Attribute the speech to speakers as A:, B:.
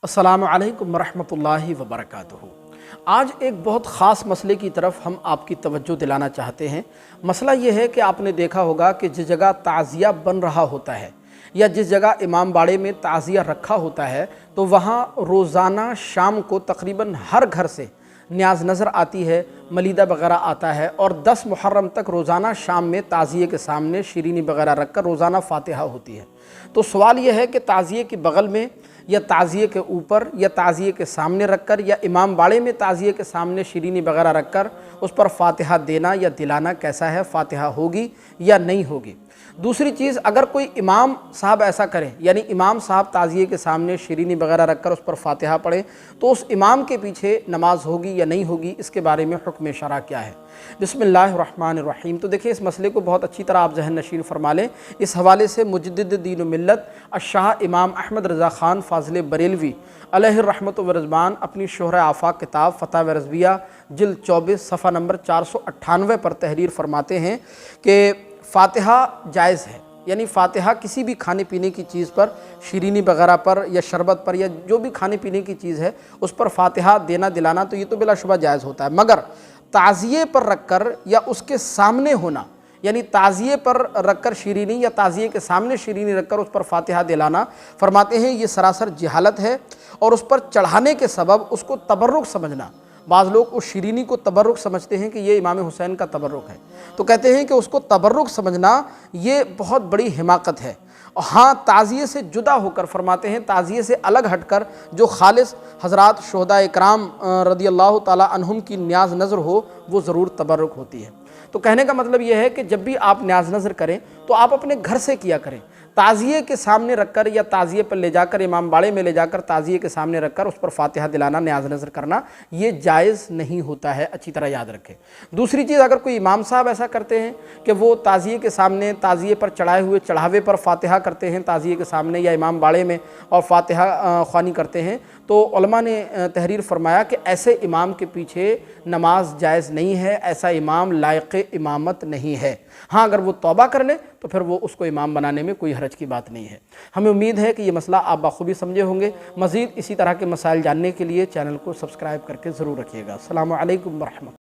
A: السلام علیکم ورحمۃ اللہ وبرکاتہ۔ آج ایک بہت خاص مسئلے کی طرف ہم آپ کی توجہ دلانا چاہتے ہیں۔ مسئلہ یہ ہے کہ آپ نے دیکھا ہوگا کہ جس جگہ تعزیہ بن رہا ہوتا ہے یا جس جگہ امام باڑے میں تعزیہ رکھا ہوتا ہے تو وہاں روزانہ شام کو تقریباً ہر گھر سے نیاز نظر آتی ہے، ملیدہ وغیرہ آتا ہے، اور 10 محرم تک روزانہ شام میں تعزیے کے سامنے شیرینی وغیرہ رکھ کر روزانہ فاتحہ ہوتی ہے۔ تو سوال یہ ہے کہ تعزیے کے بغل میں یا تعزیے کے اوپر یا تعزیے کے سامنے رکھ کر یا امام باڑے میں تعزیے کے سامنے شیرینی وغیرہ رکھ کر اس پر فاتحہ دینا یا دلانا کیسا ہے؟ فاتحہ ہوگی یا نہیں ہوگی؟ دوسری چیز، اگر کوئی امام صاحب ایسا کریں، یعنی امام صاحب تعزیے کے سامنے شیرینی وغیرہ رکھ کر اس پر فاتحہ پڑھیں، تو اس امام کے پیچھے نماز ہوگی یا نہیں ہوگی؟ اس کے بارے میں حکم شرع کیا ہے؟ بسم اللہ الرحمن الرحیم۔ تو دیکھیں، اس مسئلے کو بہت اچھی طرح آپ ذہن نشین فرما لیں۔ اس حوالے سے مجدد دین و ملت الشاہ امام احمد رضا خان فاضل بریلوی علیہ الرحمۃ والرضوان اپنی شہرہ آفاق کتاب فتاوی رضویہ جلد 24 صفحہ نمبر 498 پر تحریر فرماتے ہیں کہ فاتحہ جائز ہے، یعنی فاتحہ کسی بھی کھانے پینے کی چیز پر، شیرینی وغیرہ پر یا شربت پر یا جو بھی کھانے پینے کی چیز ہے اس پر فاتحہ دینا دلانا تو یہ تو بلا شبہ جائز ہوتا ہے، مگر تعزیے پر رکھ کر یا اس کے سامنے ہونا، یعنی تعزیے پر رکھ کر شیرینی یا تعزیے کے سامنے شیرینی رکھ کر اس پر فاتحہ دلانا، فرماتے ہیں یہ سراسر جہالت ہے، اور اس پر چڑھانے کے سبب اس کو تبرک سمجھنا۔ بعض لوگ اس شیرینی کو تبرک سمجھتے ہیں کہ یہ امام حسین کا تبرک ہے، تو کہتے ہیں کہ اس کو تبرک سمجھنا یہ بہت بڑی حماقت ہے۔ اور ہاں، تعزیے سے جدا ہو کر، فرماتے ہیں تعزیے سے الگ ہٹ کر جو خالص حضرات شہداء اکرام رضی اللہ تعالی عنہم کی نیاز نظر ہو، وہ ضرور تبرک ہوتی ہے۔ تو کہنے کا مطلب یہ ہے کہ جب بھی آپ نیاز نظر کریں تو آپ اپنے گھر سے کیا کریں، تعزیے کے سامنے رکھ کر یا تعزیے پر لے جا کر امام باڑے میں لے جا کر تعزیے کے سامنے رکھ کر اس پر فاتحہ دلانا، نیاز نظر کرنا، یہ جائز نہیں ہوتا ہے، اچھی طرح یاد رکھیں۔ دوسری چیز، اگر کوئی امام صاحب ایسا کرتے ہیں کہ وہ تعزیے کے سامنے تعزیے پر چڑھائے ہوئے چڑھاوے پر فاتحہ کرتے ہیں تعزیے کے سامنے یا امام باڑے میں اور فاتحہ خوانی کرتے ہیں، تو علماء نے تحریر فرمایا کہ ایسے امام کے پیچھے نماز جائز نہیں ہے، ایسا امام لائق امامت نہیں ہے۔ ہاں، اگر وہ توبہ کر لے تو پھر وہ اس کو امام بنانے میں کوئی حرج کی بات نہیں ہے۔ ہمیں امید ہے کہ یہ مسئلہ آپ بخوبی سمجھے ہوں گے۔ مزید اسی طرح کے مسائل جاننے کے لیے چینل کو سبسکرائب کر کے ضرور رکھیے گا۔ السلام علیکم ورحمۃ اللہ۔